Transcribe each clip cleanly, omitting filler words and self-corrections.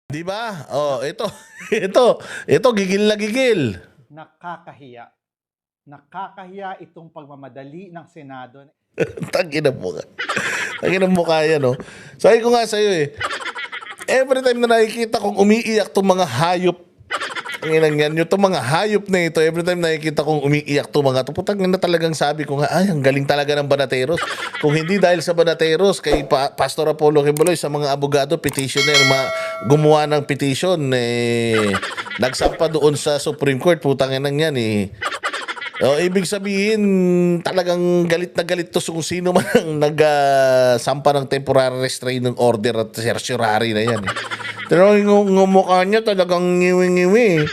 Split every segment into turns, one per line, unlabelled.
Di ba? Oh, ito. Ito gigil na gigil.
Nakakahiya. Nakakahiya itong pagmamadali ng Senado.
Tangina mo ka. Tangina mo kaya, no? Sabi ko nga sa'yo eh. Every time na nakikita kong umiiyak tong mga hayop, yan, yung itong mga hayop na ito, every time nakikita kong umiiyak itong mga ito, putang na talagang sabi ko nga, ay, ang galing talaga ng Banateros. Kung hindi dahil sa Banateros, kay Pastor Apollo Quiboloy, sa mga abogado, petitioner, gumawa ng petition, nagsampa doon sa Supreme Court, putang inang yan eh. Ibig sabihin, talagang galit na galit to kung sino man ang nagsampa ng temporary restraining order at certiorari na yan. Pero yung mukha niya talagang ngiwi-ngiwi.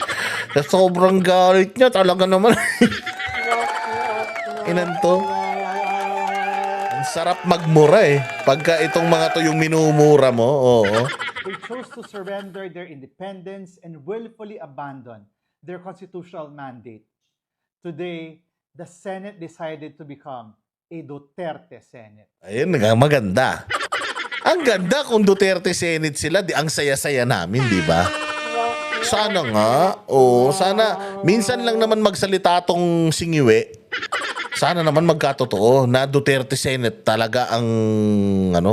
Sa sobrang galit niya, talaga naman. Inanto. Ang sarap magmura eh. Pagka itong mga to yung minumura mo, oo.
They chose to surrender their independence and willfully abandon their constitutional mandate. Today, the Senate decided to become a Duterte Senate.
Ayun, maganda. Ang ganda kung Duterte Senate sila, ang saya-saya namin, di ba? Sana nga. Oo, sana. Minsan lang naman magsalita tong singiwe. Sana naman magkatotoo na Duterte Senate talaga ang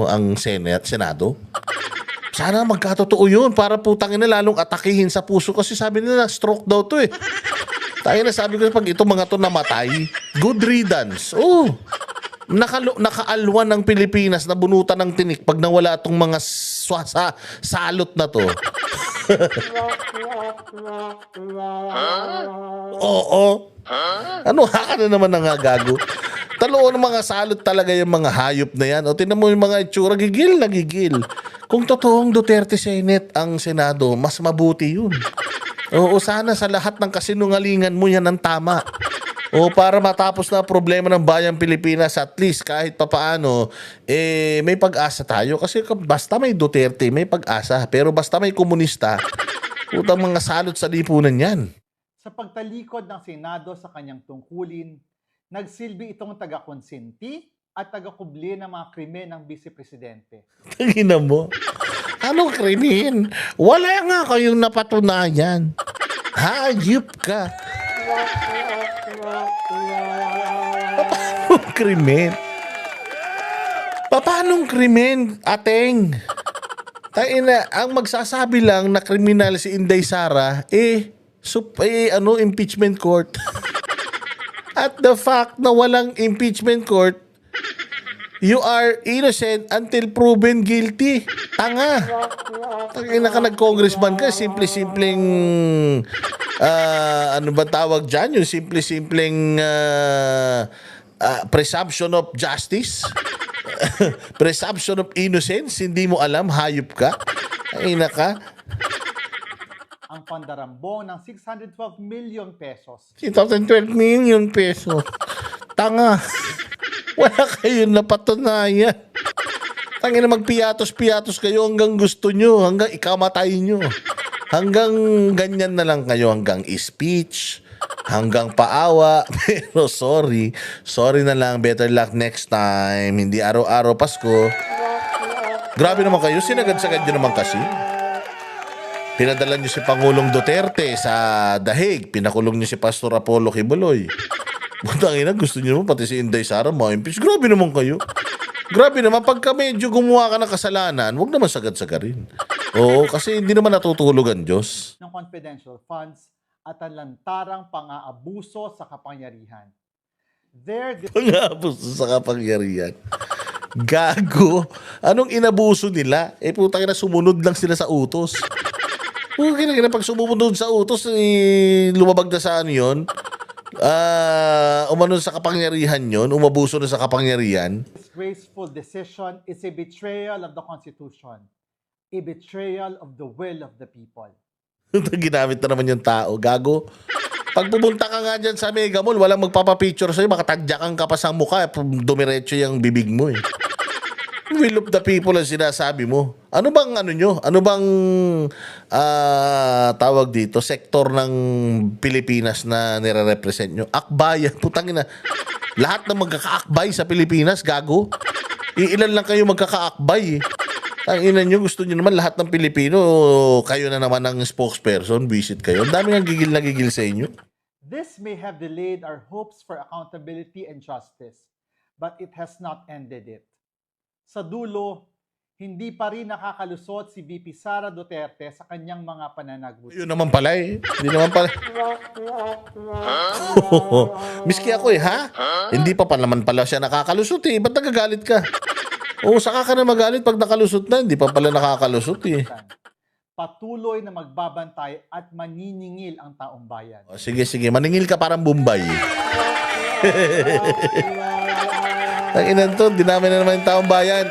ang Senado. Sana magkatotoo yun para putang ina lalong atakihin sa puso kasi sabi nila stroke daw to eh. Tayo na sabi ko pag itong mga to namatay, good riddance. Oh. Nakaalwan ng Pilipinas na bunutan ng tinik pag nawala itong mga salot na to. Oo. Ano haka na naman gago? Taloon ng mga salot talaga yung mga hayop na yan. O tinan mo yung mga itsura, gigil na gigil. Kung totoong Duterte Senate ang Senado, mas mabuti yun. Oo, sana sa lahat ng kasinungalingan mo yan ang tama. O para matapos na problema ng bayang Pilipinas, at least kahit papaano, may pag-asa tayo. Kasi basta may Duterte, may pag-asa. Pero basta may komunista, utang mga salot sa lipunan yan.
Sa pagtalikod ng Senado sa kanyang tungkulin, nagsilbi itong taga-konsinti at taga-kubli ng mga krimen ng Vice Presidente.
Tangina mo. Anong krimen? Wala nga kayong napatunayan. Hayop ka. Paano krimen? Paanong krimen, ateng? Taina, ang magsasabi lang na kriminal si Inday Sara, impeachment court. At the fact na walang impeachment court, you are innocent until proven guilty. Tanga. Tangina ka nag-congressman ka, simple-simpleng ano ba tawag dyan? Yung simple-simpleng presumption of justice? Presumption of innocence? Hindi mo alam, hayop ka? Tangina ka.
Ang pandarambong ng 612 million pesos.
612 million pesos. Tanga. Wala kayong napatunayan. Tangina magpiyatos-piyatos kayo hanggang gusto nyo, hanggang ikamatay nyo. Hanggang ganyan na lang kayo, hanggang speech, hanggang paawa. Pero sorry na lang, better luck next time. Hindi araw-araw Pasko. Grabe naman kayo, sinagad-sagad nyo naman kasi. Pinadala nyo si Pangulong Duterte sa Dahig, pinakulong nyo si Pastor Apollo Quiboloy. Butangina, gusto nyo naman pati si Inday Sara ma-impeach. Grabe naman kayo. Grabe naman, pagka medyo gumawa ka ng kasalanan, huwag naman sagad-sagarin. Oo, kasi hindi naman natutulog ang Diyos.
Ng confidential funds at ang lantarang pang-aabuso sa kapangyarihan.
Pang-aabuso sa kapangyarihan. Gago. Anong inabuso nila? Putang ina, sumunod lang sila sa utos. Pag sumunod sa utos, lumabag na sa ano yun? Umano sa kapangyarihan yon, umabuso na sa kapangyarihan.
This graceful decision is a betrayal of the Constitution, a betrayal of the will of the people.
Ginamit na naman yung tao, gago. Pag pumunta ka nga dyan sa Mega Mall, walang magpapapicture sa'yo, makatadyakan ka pa sa mukha, dumiretso yung bibig mo eh. Will of the people ang sinasabi mo. Ano bang nyo? Ano bang tawag dito? Sektor ng Pilipinas na nire-represent nyo? Akbayan. Putangin na. Lahat ng magkakaakbay sa Pilipinas, gago. Ilan lang kayo magkakaakbay eh. Ang ina nyo, gusto nyo naman lahat ng Pilipino, kayo na naman ang spokesperson, visit kayo. Ang dami ng gigil na gigil sa inyo.
This may have delayed our hopes for accountability and justice, but it has not ended it. Sa dulo, hindi pa rin nakakalusot si VP Sara Duterte sa kanyang mga pananagutan.
Yun naman pala eh. Hindi naman pala. Miski ako eh, ha? Hindi pa pa naman pala siya nakakalusot eh. Ba't nagagalit ka? Oo, saka ka na magalit pag nakalusot na. Hindi pa pala nakakalusot eh.
Patuloy na magbabantay at maniningil ang taong bayan.
O, sige, sige. Maningil ka parang Bombay. Ang inan to, dinami na naman yung taong bayan.